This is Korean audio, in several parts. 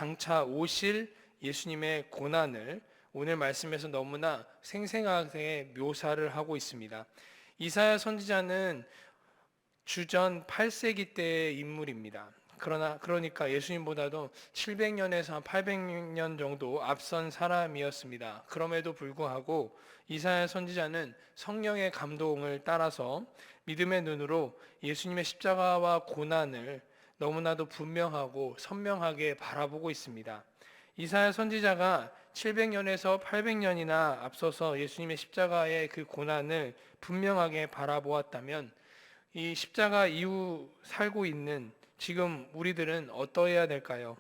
장차 오실 예수님의 고난을 오늘 말씀에서 너무나 생생하게 묘사를 하고 있습니다. 이사야 선지자는 주전 8세기 때의 인물입니다. 그러니까 예수님보다도 700년에서 한 800년 정도 앞선 사람이었습니다. 그럼에도 불구하고 이사야 선지자는 성령의 감동을 따라서 믿음의 눈으로 예수님의 십자가와 고난을 너무나도 분명하고 선명하게 바라보고 있습니다. 이사야 선지자가 700년에서 800년이나 앞서서 예수님의 십자가의 그 고난을 분명하게 바라보았다면 이 십자가 이후 살고 있는 지금 우리들은 어떠해야 될까요?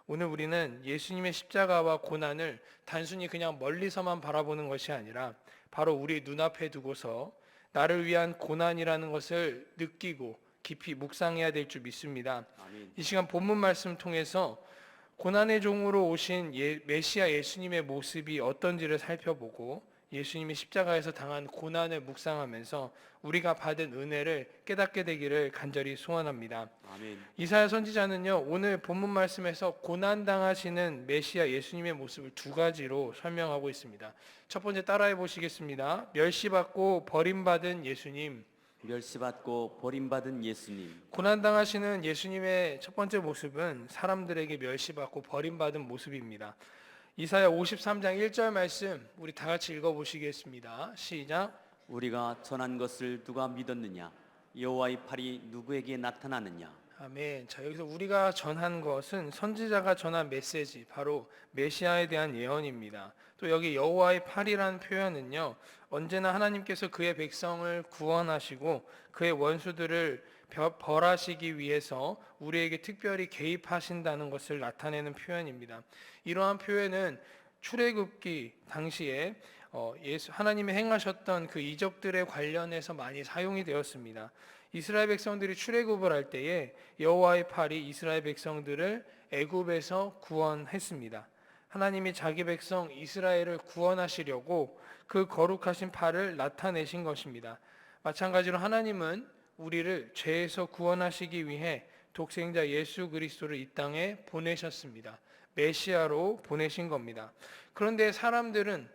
오늘 우리는 예수님의 십자가와 고난을 단순히 그냥 멀리서만 바라보는 것이 아니라 바로 우리 눈앞에 두고서 나를 위한 고난이라는 것을 느끼고 깊이 묵상해야 될 줄 믿습니다. 아멘. 이 시간 본문 말씀 통해서 고난의 종으로 오신 메시아 예수님의 모습이 어떤지를 살펴보고 예수님이 십자가에서 당한 고난을 묵상하면서 우리가 받은 은혜를 깨닫게 되기를 간절히 소원합니다. 아멘. 이사야 선지자는요, 오늘 본문 말씀에서 고난 당하시는 메시아 예수님의 모습을 두 가지로 설명하고 있습니다. 첫 번째 따라해 보시겠습니다. 멸시받고 버림받은 예수님. 멸시받고 버림받은 예수님. 고난 당하시는 예수님의 첫 번째 모습은 사람들에게 멸시받고 버림받은 모습입니다. 이사야 53장 1절 말씀 우리 다 같이 읽어보시겠습니다. 시작. 우리가 전한 것을 누가 믿었느냐? 여호와의 팔이 누구에게 나타나느냐? 아멘. 자, 여기서 우리가 전한 것은 선지자가 전한 메시지, 바로 메시아에 대한 예언입니다. 또 여기 여호와의 팔이라는 표현은요, 언제나 하나님께서 그의 백성을 구원하시고 그의 원수들을 벌하시기 위해서 우리에게 특별히 개입하신다는 것을 나타내는 표현입니다. 이러한 표현은 출애굽기 당시에 하나님이 행하셨던 그 이적들에 관련해서 많이 사용이 되었습니다. 이스라엘 백성들이 출애굽을 할 때에 여호와의 팔이 이스라엘 백성들을 애굽에서 구원했습니다. 하나님이 자기 백성 이스라엘을 구원하시려고 그 거룩하신 팔을 나타내신 것입니다. 마찬가지로 하나님은 우리를 죄에서 구원하시기 위해 독생자 예수 그리스도를 이 땅에 보내셨습니다. 메시아로 보내신 겁니다. 그런데 사람들은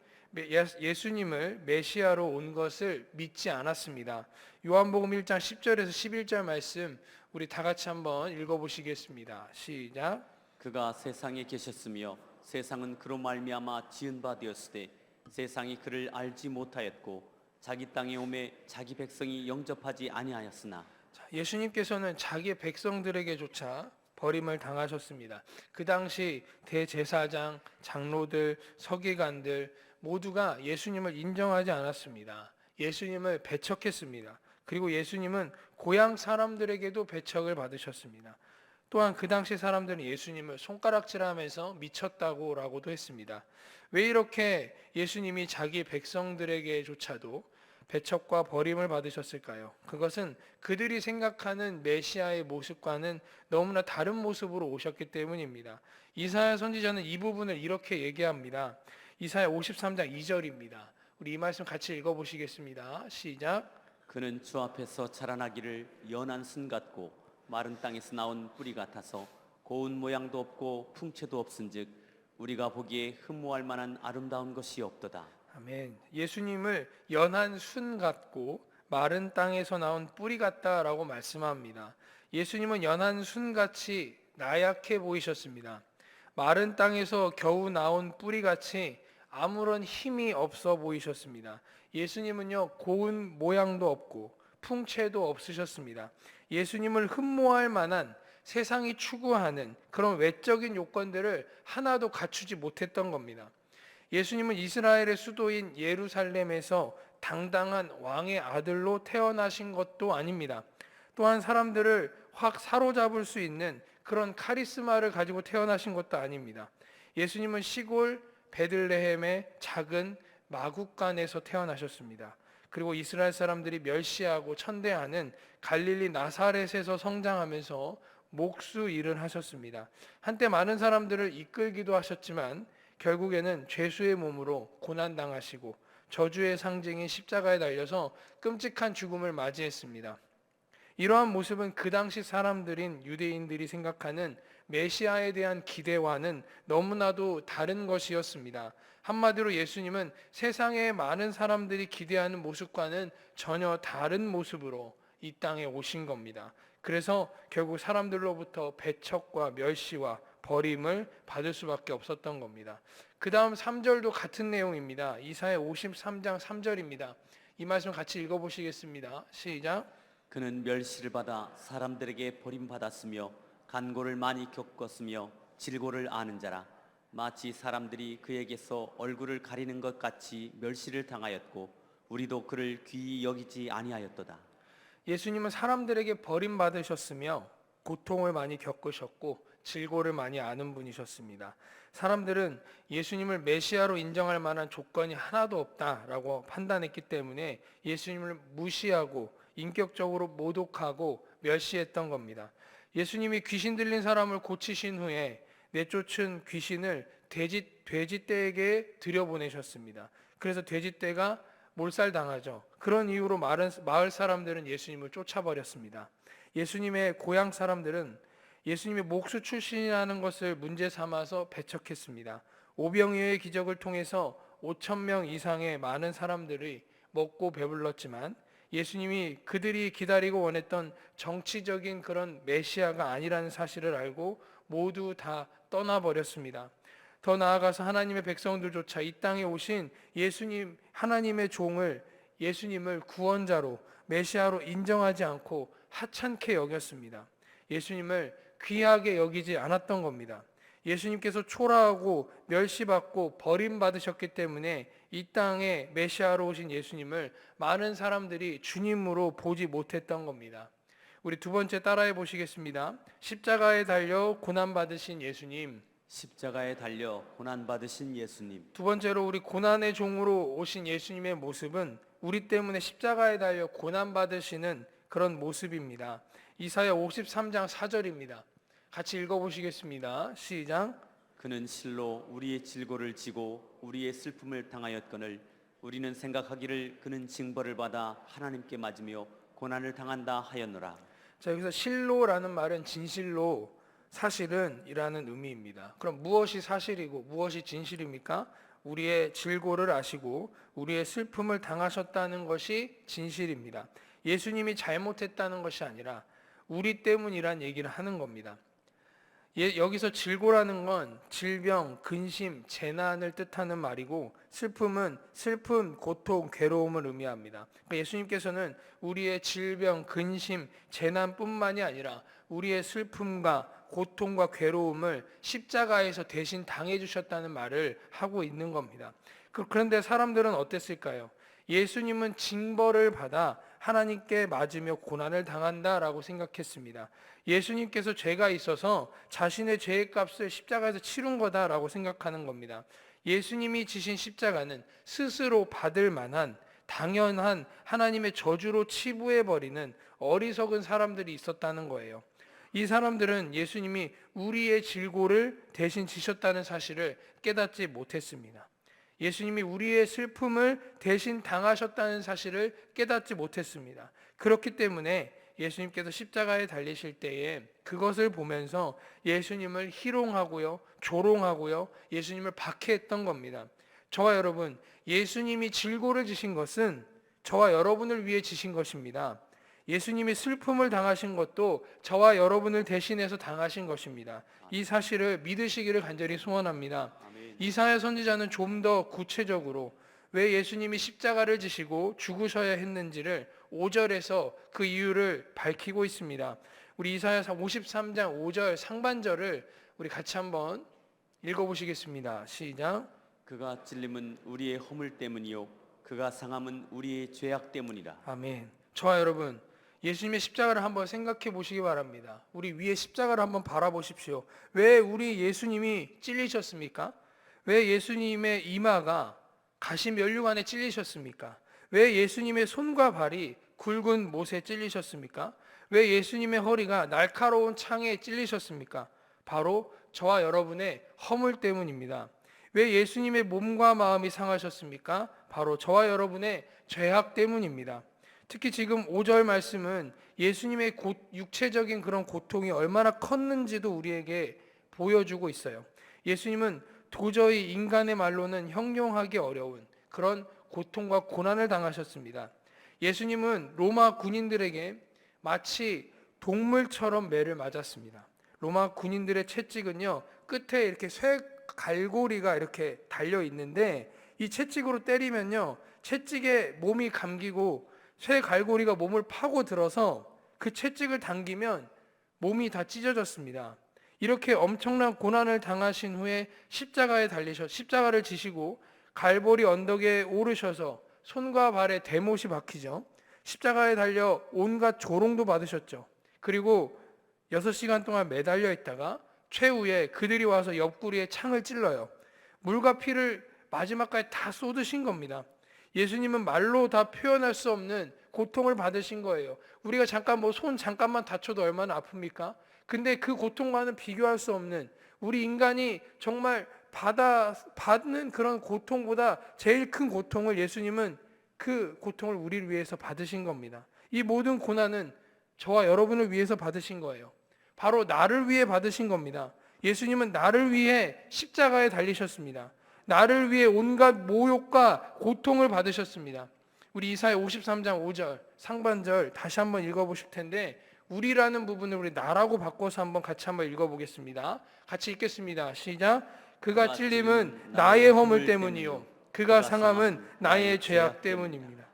예수님을 메시아로 온 것을 믿지 않았습니다. 요한복음 1장 10절에서 11절 말씀 우리 다 같이 한번 읽어보시겠습니다. 시작. 그가 세상에 계셨으며 세상은 그로 말미암아 지은 바 되었으되 세상이 그를 알지 못하였고 자기 땅에 오매 자기 백성이 영접하지 아니하였으나. 예수님께서는 자기 백성들에게조차 버림을 당하셨습니다. 그 당시 대제사장, 장로들, 서기관들 모두가 예수님을 인정하지 않았습니다. 예수님을 배척했습니다. 그리고 예수님은 고향 사람들에게도 배척을 받으셨습니다. 또한 그 당시 사람들은 예수님을 손가락질하면서 미쳤다고라고도 했습니다. 왜 이렇게 예수님이 자기 백성들에게조차도 배척과 버림을 받으셨을까요? 그것은 그들이 생각하는 메시아의 모습과는 너무나 다른 모습으로 오셨기 때문입니다. 이사야 선지자는 이 부분을 이렇게 얘기합니다. 이사야 53장 2절입니다. 우리 이 말씀 같이 읽어보시겠습니다. 시작. 그는 주 앞에서 자라나기를 연한 순 같고 마른 땅에서 나온 뿌리 같아서 고운 모양도 없고 풍채도 없은즉 우리가 보기에 흠모할 만한 아름다운 것이 없도다. 아멘. 예수님을 연한 순 같고 마른 땅에서 나온 뿌리 같다라고 말씀합니다. 예수님은 연한 순같이 나약해 보이셨습니다. 마른 땅에서 겨우 나온 뿌리같이 아무런 힘이 없어 보이셨습니다. 예수님은요, 고운 모양도 없고 풍채도 없으셨습니다. 예수님을 흠모할 만한 세상이 추구하는 그런 외적인 요건들을 하나도 갖추지 못했던 겁니다. 예수님은 이스라엘의 수도인 예루살렘에서 당당한 왕의 아들로 태어나신 것도 아닙니다. 또한 사람들을 확 사로잡을 수 있는 그런 카리스마를 가지고 태어나신 것도 아닙니다. 예수님은 시골 베들레헴의 작은 마구간에서 태어나셨습니다. 그리고 이스라엘 사람들이 멸시하고 천대하는 갈릴리 나사렛에서 성장하면서 목수 일을 하셨습니다. 한때 많은 사람들을 이끌기도 하셨지만 결국에는 죄수의 몸으로 고난당하시고 저주의 상징인 십자가에 달려서 끔찍한 죽음을 맞이했습니다. 이러한 모습은 그 당시 사람들인 유대인들이 생각하는 메시아에 대한 기대와는 너무나도 다른 것이었습니다. 한마디로 예수님은 세상의 많은 사람들이 기대하는 모습과는 전혀 다른 모습으로 이 땅에 오신 겁니다. 그래서 결국 사람들로부터 배척과 멸시와 버림을 받을 수밖에 없었던 겁니다. 그 다음 3절도 같은 내용입니다. 이사야 53장 3절입니다. 이 말씀 같이 읽어보시겠습니다. 시작. 그는 멸시를 받아 사람들에게 버림받았으며 간고를 많이 겪었으며 질고를 아는 자라. 마치 사람들이 그에게서 얼굴을 가리는 것 같이 멸시를 당하였고 우리도 그를 귀히 여기지 아니하였도다. 예수님은 사람들에게 버림받으셨으며 고통을 많이 겪으셨고 질고를 많이 아는 분이셨습니다. 사람들은 예수님을 메시아로 인정할 만한 조건이 하나도 없다라고 판단했기 때문에 예수님을 무시하고 인격적으로 모독하고 멸시했던 겁니다. 예수님이 귀신 들린 사람을 고치신 후에 내쫓은 귀신을 돼지떼에게 들여보내셨습니다. 그래서 돼지떼가 몰살당하죠. 그런 이유로 마을 사람들은 예수님을 쫓아버렸습니다. 예수님의 고향 사람들은 예수님의 목수 출신이라는 것을 문제 삼아서 배척했습니다. 오병이어의 기적을 통해서 5천 명 이상의 많은 사람들이 먹고 배불렀지만 예수님이 그들이 기다리고 원했던 정치적인 그런 메시아가 아니라는 사실을 알고 모두 다 떠나버렸습니다. 더 나아가서 하나님의 백성들조차 이 땅에 오신 예수님, 하나님의 종을 예수님을 구원자로 메시아로 인정하지 않고 하찮게 여겼습니다. 예수님을 귀하게 여기지 않았던 겁니다. 예수님께서 초라하고 멸시받고 버림받으셨기 때문에 이 땅에 메시아로 오신 예수님을 많은 사람들이 주님으로 보지 못했던 겁니다. 우리 두 번째 따라해 보시겠습니다. 십자가에 달려 고난받으신 예수님. 십자가에 달려 고난받으신 예수님. 두 번째로 우리 고난의 종으로 오신 예수님의 모습은 우리 때문에 십자가에 달려 고난받으시는 그런 모습입니다. 이사야 53장 4절입니다. 같이 읽어보시겠습니다. 시작. 그는 실로 우리의 질고를 지고 우리의 슬픔을 당하였거늘 우리는 생각하기를 그는 징벌을 받아 하나님께 맞으며 고난을 당한다 하였노라. 자, 여기서 실로라는 말은 진실로 사실은 이라는 의미입니다. 그럼 무엇이 사실이고 무엇이 진실입니까? 우리의 질고를 아시고 우리의 슬픔을 당하셨다는 것이 진실입니다. 예수님이 잘못했다는 것이 아니라 우리 때문이란 얘기를 하는 겁니다. 여기서 질고라는 건 질병, 근심, 재난을 뜻하는 말이고 슬픔은 슬픔, 고통, 괴로움을 의미합니다. 그러니까 예수님께서는 우리의 질병, 근심, 재난뿐만이 아니라 우리의 슬픔과 고통과 괴로움을 십자가에서 대신 당해주셨다는 말을 하고 있는 겁니다. 그런데 사람들은 어땠을까요? 예수님은 징벌을 받아 하나님께 맞으며 고난을 당한다라고 생각했습니다. 예수님께서 죄가 있어서 자신의 죄의 값을 십자가에서 치른 거다라고 생각하는 겁니다. 예수님이 지신 십자가는 스스로 받을 만한 당연한 하나님의 저주로 치부해버리는 어리석은 사람들이 있었다는 거예요. 이 사람들은 예수님이 우리의 질고를 대신 지셨다는 사실을 깨닫지 못했습니다. 예수님이 우리의 슬픔을 대신 당하셨다는 사실을 깨닫지 못했습니다. 그렇기 때문에 예수님께서 십자가에 달리실 때에 그것을 보면서 예수님을 희롱하고요, 조롱하고요, 예수님을 박해했던 겁니다. 저와 여러분, 예수님이 질고를 지신 것은 저와 여러분을 위해 지신 것입니다. 예수님이 슬픔을 당하신 것도 저와 여러분을 대신해서 당하신 것입니다. 이 사실을 믿으시기를 간절히 소원합니다. 이사야 선지자는 좀 더 구체적으로 왜 예수님이 십자가를 지시고 죽으셔야 했는지를 5절에서 그 이유를 밝히고 있습니다. 우리 이사야 53장 5절 상반절을 우리 같이 한번 읽어보시겠습니다. 시작. 그가 찔림은 우리의 허물 때문이요 그가 상함은 우리의 죄악 때문이라. 아멘. 저와 여러분, 예수님의 십자가를 한번 생각해 보시기 바랍니다. 우리 위에 십자가를 한번 바라보십시오. 왜 우리 예수님이 찔리셨습니까? 왜 예수님의 이마가 가시 면류관에 찔리셨습니까? 왜 예수님의 손과 발이 굵은 못에 찔리셨습니까? 왜 예수님의 허리가 날카로운 창에 찔리셨습니까? 바로 저와 여러분의 허물 때문입니다. 왜 예수님의 몸과 마음이 상하셨습니까? 바로 저와 여러분의 죄악 때문입니다. 특히 지금 5절 말씀은 예수님의 육체적인 그런 고통이 얼마나 컸는지도 우리에게 보여주고 있어요. 예수님은 도저히 인간의 말로는 형용하기 어려운 그런 고통과 고난을 당하셨습니다. 예수님은 로마 군인들에게 마치 동물처럼 매를 맞았습니다. 로마 군인들의 채찍은요, 끝에 이렇게 쇠 갈고리가 이렇게 달려 있는데 이 채찍으로 때리면요, 채찍에 몸이 감기고 쇠 갈고리가 몸을 파고 들어서 그 채찍을 당기면 몸이 다 찢어졌습니다. 이렇게 엄청난 고난을 당하신 후에 십자가를 지시고 갈보리 언덕에 오르셔서 손과 발에 대못이 박히죠. 십자가에 달려 온갖 조롱도 받으셨죠. 그리고 6시간 동안 매달려 있다가 최후에 그들이 와서 옆구리에 창을 찔러요. 물과 피를 마지막까지 다 쏟으신 겁니다. 예수님은 말로 다 표현할 수 없는 고통을 받으신 거예요. 우리가 잠깐 손 잠깐만 다쳐도 얼마나 아픕니까? 근데 그 고통과는 비교할 수 없는, 우리 인간이 정말 받는 그런 고통보다 제일 큰 고통을 예수님은 그 고통을 우리를 위해서 받으신 겁니다. 이 모든 고난은 저와 여러분을 위해서 받으신 거예요. 바로 나를 위해 받으신 겁니다. 예수님은 나를 위해 십자가에 달리셨습니다. 나를 위해 온갖 모욕과 고통을 받으셨습니다. 우리 이사야 53장 5절 상반절 다시 한번 읽어보실 텐데, 우리라는 부분을 우리 나라고 바꿔서 한번 같이 한번 읽어보겠습니다. 같이 읽겠습니다. 시작. 그가 찔림은 나의 허물 때문이요 그가 상함은 나의 죄악 때문입니다.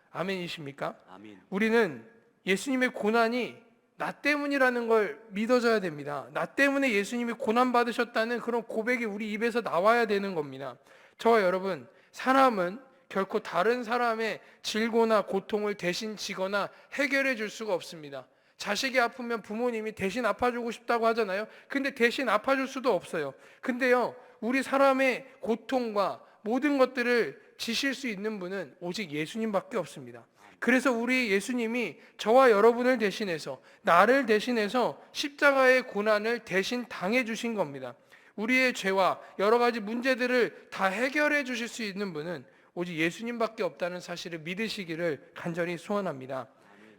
아멘이십니까? 아멘. 우리는 예수님의 고난이 나 때문이라는 걸 믿어줘야 됩니다. 나 때문에 예수님이 고난받으셨다는 그런 고백이 우리 입에서 나와야 되는 겁니다. 저와 여러분, 사람은 결코 다른 사람의 질고나 고통을 대신 지거나 해결해 줄 수가 없습니다. 자식이 아프면 부모님이 대신 아파주고 싶다고 하잖아요. 근데 대신 아파줄 수도 없어요. 근데요, 우리 사람의 고통과 모든 것들을 지실 수 있는 분은 오직 예수님밖에 없습니다. 그래서 우리 예수님이 저와 여러분을 대신해서, 나를 대신해서 십자가의 고난을 대신 당해 주신 겁니다. 우리의 죄와 여러 가지 문제들을 다 해결해 주실 수 있는 분은 오직 예수님밖에 없다는 사실을 믿으시기를 간절히 소원합니다.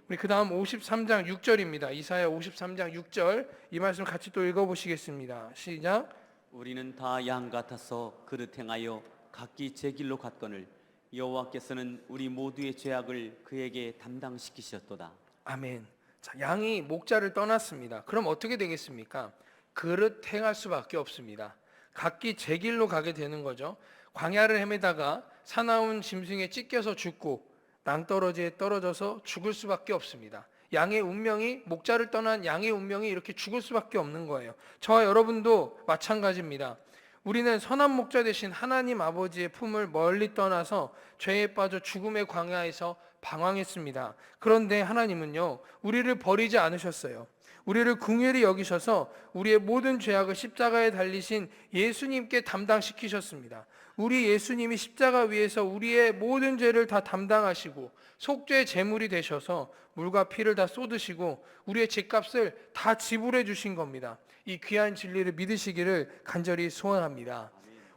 우리 그 다음 53장 6절입니다. 이사야 53장 6절, 이 말씀 같이 또 읽어보시겠습니다. 시작. 우리는 다 양 같아서 그릇 행하여 각기 제 길로 갔거늘 여호와께서는 우리 모두의 죄악을 그에게 담당시키셨도다. 아멘. 자, 양이 목자를 떠났습니다. 그럼 어떻게 되겠습니까? 그릇 행할 수밖에 없습니다. 각기 제 길로 가게 되는 거죠. 광야를 헤매다가 사나운 짐승에 찢겨서 죽고 낭떠러지에 떨어져서 죽을 수밖에 없습니다. 양의 운명이, 목자를 떠난 양의 운명이 이렇게 죽을 수밖에 없는 거예요. 저와 여러분도 마찬가지입니다. 우리는 선한 목자 대신 하나님 아버지의 품을 멀리 떠나서 죄에 빠져 죽음의 광야에서 방황했습니다. 그런데 하나님은요, 우리를 버리지 않으셨어요. 우리를 긍휼히 여기셔서 우리의 모든 죄악을 십자가에 달리신 예수님께 담당시키셨습니다. 우리 예수님이 십자가 위에서 우리의 모든 죄를 다 담당하시고 속죄 제물이 되셔서 물과 피를 다 쏟으시고 우리의 죄값을 다 지불해 주신 겁니다. 이 귀한 진리를 믿으시기를 간절히 소원합니다.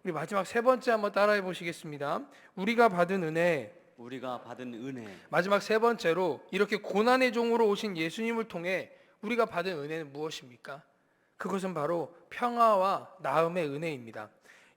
우리 마지막 세 번째 한번 따라해 보시겠습니다. 우리가 받은 은혜. 마지막 세 번째로, 이렇게 고난의 종으로 오신 예수님을 통해 우리가 받은 은혜는 무엇입니까? 그것은 바로 평화와 나음의 은혜입니다.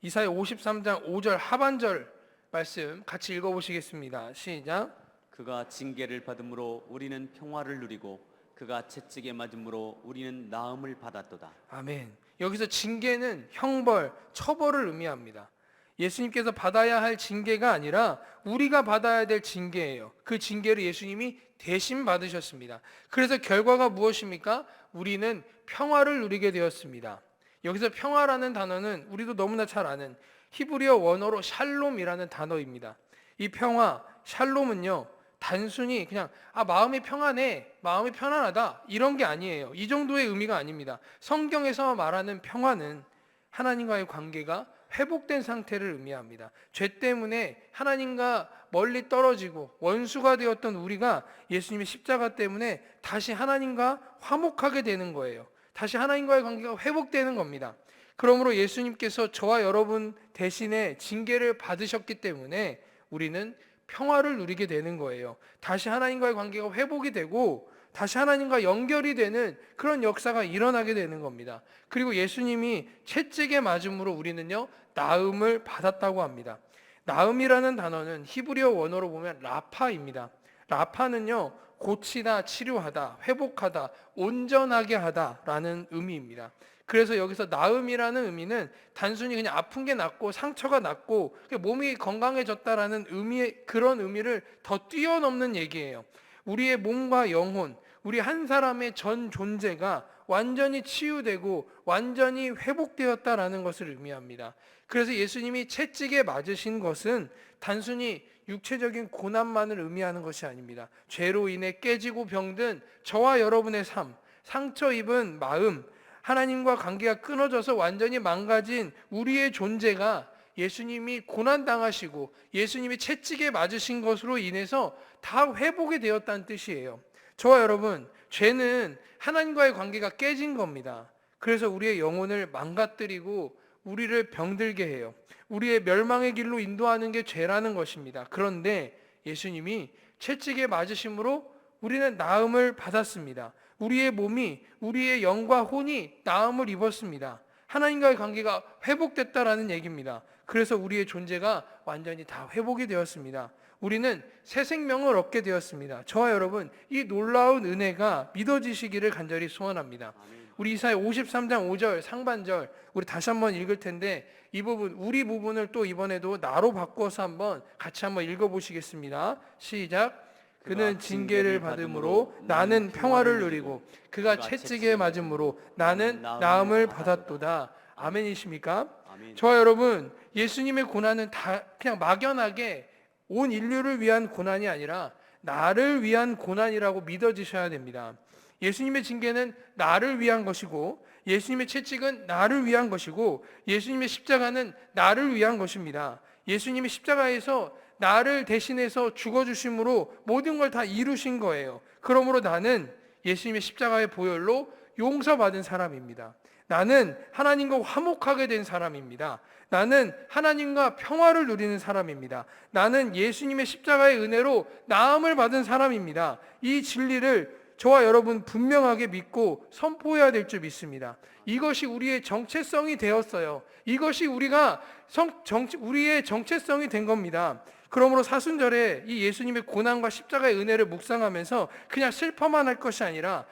이사야 53장 5절 하반절 말씀 같이 읽어보시겠습니다. 시작. 그가 징계를 받음으로 우리는 평화를 누리고 그가 채찍에 맞음으로 우리는 나음을 받았도다. 아멘. 여기서 징계는 형벌, 처벌을 의미합니다. 예수님께서 받아야 할 징계가 아니라 우리가 받아야 될 징계예요. 그 징계를 예수님이 대신 받으셨습니다. 그래서 결과가 무엇입니까? 우리는 평화를 누리게 되었습니다. 여기서 평화라는 단어는 우리도 너무나 잘 아는 히브리어 원어로 샬롬이라는 단어입니다. 이 평화, 샬롬은요, 단순히 그냥 마음이 평안해, 마음이 편안하다, 이런 게 아니에요. 이 정도의 의미가 아닙니다. 성경에서 말하는 평화는 하나님과의 관계가 회복된 상태를 의미합니다. 죄 때문에 하나님과 멀리 떨어지고 원수가 되었던 우리가 예수님의 십자가 때문에 다시 하나님과 화목하게 되는 거예요. 다시 하나님과의 관계가 회복되는 겁니다. 그러므로 예수님께서 저와 여러분 대신에 징계를 받으셨기 때문에 우리는 평화를 누리게 되는 거예요. 다시 하나님과의 관계가 회복이 되고 다시 하나님과 연결이 되는 그런 역사가 일어나게 되는 겁니다. 그리고 예수님이 채찍에 맞음으로 우리는요, 나음을 받았다고 합니다. 나음이라는 단어는 히브리어 원어로 보면 라파입니다. 라파는요, 고치다, 치료하다, 회복하다, 온전하게 하다라는 의미입니다. 그래서 여기서 나음이라는 의미는 단순히 그냥 아픈 게 낫고 상처가 낫고 몸이 건강해졌다라는 그런 의미를 더 뛰어넘는 얘기예요. 우리의 몸과 영혼, 우리 한 사람의 전 존재가 완전히 치유되고 완전히 회복되었다라는 것을 의미합니다. 그래서 예수님이 채찍에 맞으신 것은 단순히 육체적인 고난만을 의미하는 것이 아닙니다. 죄로 인해 깨지고 병든 저와 여러분의 삶, 상처 입은 마음, 하나님과 관계가 끊어져서 완전히 망가진 우리의 존재가 예수님이 고난당하시고 예수님이 채찍에 맞으신 것으로 인해서 다 회복이 되었다는 뜻이에요. 저와 여러분, 죄는 하나님과의 관계가 깨진 겁니다. 그래서 우리의 영혼을 망가뜨리고 우리를 병들게 해요. 우리의 멸망의 길로 인도하는 게 죄라는 것입니다. 그런데 예수님이 채찍에 맞으심으로 우리는 나음을 받았습니다. 우리의 몸이, 우리의 영과 혼이 나음을 입었습니다. 하나님과의 관계가 회복됐다라는 얘기입니다. 그래서 우리의 존재가 완전히 다 회복이 되었습니다. 우리는 새 생명을 얻게 되었습니다. 저와 여러분, 이 놀라운 은혜가 믿어지시기를 간절히 소원합니다. 우리 이사야 53장 5절 상반절 우리 다시 한번 읽을 텐데 이 부분, 우리 부분을 또 이번에도 나로 바꿔서 한번 같이 한번 읽어보시겠습니다. 시작. 그는 징계를 받음으로 나는 평화를 누리고 그가 채찍에 맞음으로 나는 나음을 받았도다. 아멘이십니까? 아멘. 저와 여러분, 예수님의 고난은 다 그냥 막연하게 온 인류를 위한 고난이 아니라 나를 위한 고난이라고 믿어지셔야 됩니다. 예수님의 징계는 나를 위한 것이고 예수님의 채찍은 나를 위한 것이고 예수님의 십자가는 나를 위한 것입니다. 예수님이 십자가에서 나를 대신해서 죽어주심으로 모든 걸 다 이루신 거예요. 그러므로 나는 예수님의 십자가의 보혈로 용서받은 사람입니다. 나는 하나님과 화목하게 된 사람입니다. 나는 하나님과 평화를 누리는 사람입니다. 나는 예수님의 십자가의 은혜로 나음을 받은 사람입니다. 이 진리를 저와 여러분 분명하게 믿고 선포해야 될 줄 믿습니다. 이것이 우리의 정체성이 되었어요. 이것이 우리의 정체성이 된 겁니다. 그러므로 사순절에 이 예수님의 고난과 십자가의 은혜를 묵상하면서 그냥 슬퍼만 할 것이 아니라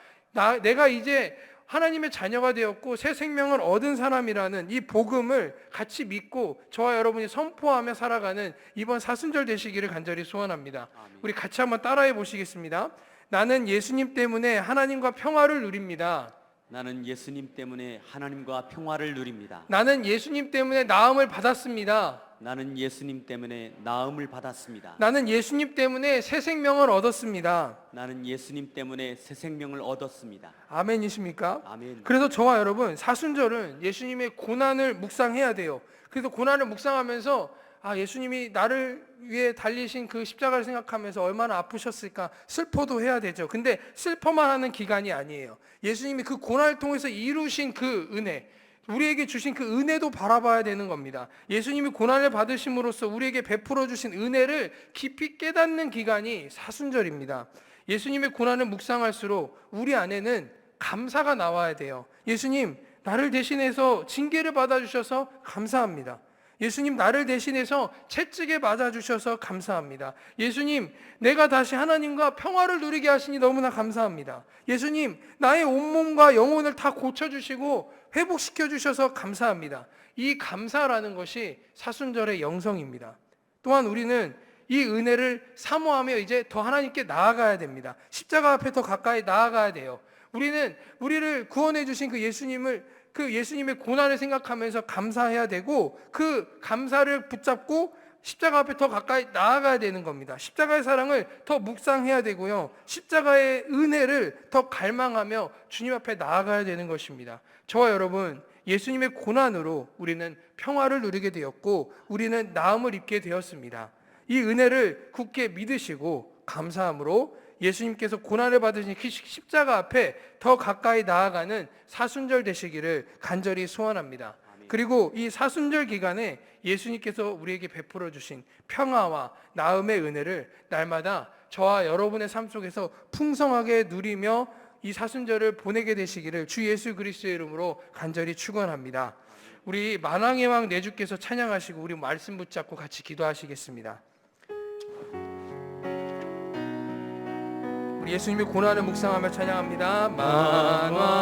내가 이제 하나님의 자녀가 되었고 새 생명을 얻은 사람이라는 이 복음을 같이 믿고 저와 여러분이 선포하며 살아가는 이번 사순절 되시기를 간절히 소원합니다. 우리 같이 한번 따라해 보시겠습니다. 나는 예수님 때문에 하나님과 평화를 누립니다. 나는 예수님 때문에 하나님과 평화를 누립니다. 나는 예수님 때문에 나음을 받았습니다. 나는 예수님 때문에 나음을 받았습니다. 나는 예수님 때문에 새 생명을 얻었습니다. 나는 예수님 때문에 새 생명을 얻었습니다. 아멘이십니까? 아멘. 그래서 저와 여러분, 사순절은 예수님의 고난을 묵상해야 돼요. 그래서 고난을 묵상하면서 예수님이 나를 위해 달리신 그 십자가를 생각하면서 얼마나 아프셨을까 슬퍼도 해야 되죠. 근데 슬퍼만 하는 기간이 아니에요. 예수님이 그 고난을 통해서 이루신 그 은혜, 우리에게 주신 그 은혜도 바라봐야 되는 겁니다. 예수님이 고난을 받으심으로써 우리에게 베풀어 주신 은혜를 깊이 깨닫는 기간이 사순절입니다. 예수님의 고난을 묵상할수록 우리 안에는 감사가 나와야 돼요. 예수님, 나를 대신해서 징계를 받아주셔서 감사합니다. 예수님, 나를 대신해서 채찍에 맞아주셔서 감사합니다. 예수님, 내가 다시 하나님과 평화를 누리게 하시니 너무나 감사합니다. 예수님, 나의 온몸과 영혼을 다 고쳐주시고 회복시켜 주셔서 감사합니다. 이 감사라는 것이 사순절의 영성입니다. 또한 우리는 이 은혜를 사모하며 이제 더 하나님께 나아가야 됩니다. 십자가 앞에 더 가까이 나아가야 돼요. 우리는 우리를 구원해 주신 그 예수님의 고난을 생각하면서 감사해야 되고 그 감사를 붙잡고 십자가 앞에 더 가까이 나아가야 되는 겁니다. 십자가의 사랑을 더 묵상해야 되고요. 십자가의 은혜를 더 갈망하며 주님 앞에 나아가야 되는 것입니다. 저와 여러분, 예수님의 고난으로 우리는 평화를 누리게 되었고 우리는 나음을 입게 되었습니다. 이 은혜를 굳게 믿으시고 감사함으로 예수님께서 고난을 받으신 십자가 앞에 더 가까이 나아가는 사순절 되시기를 간절히 소원합니다. 그리고 이 사순절 기간에 예수님께서 우리에게 베풀어 주신 평화와 나음의 은혜를 날마다 저와 여러분의 삶 속에서 풍성하게 누리며 이 사순절을 보내게 되시기를 주 예수 그리스도의 이름으로 간절히 축원합니다. 우리 만왕의 왕 내 주께서 찬양하시고 우리 말씀 붙잡고 같이 기도하시겠습니다. 우리 예수님의 고난을 묵상하며 찬양합니다. 만왕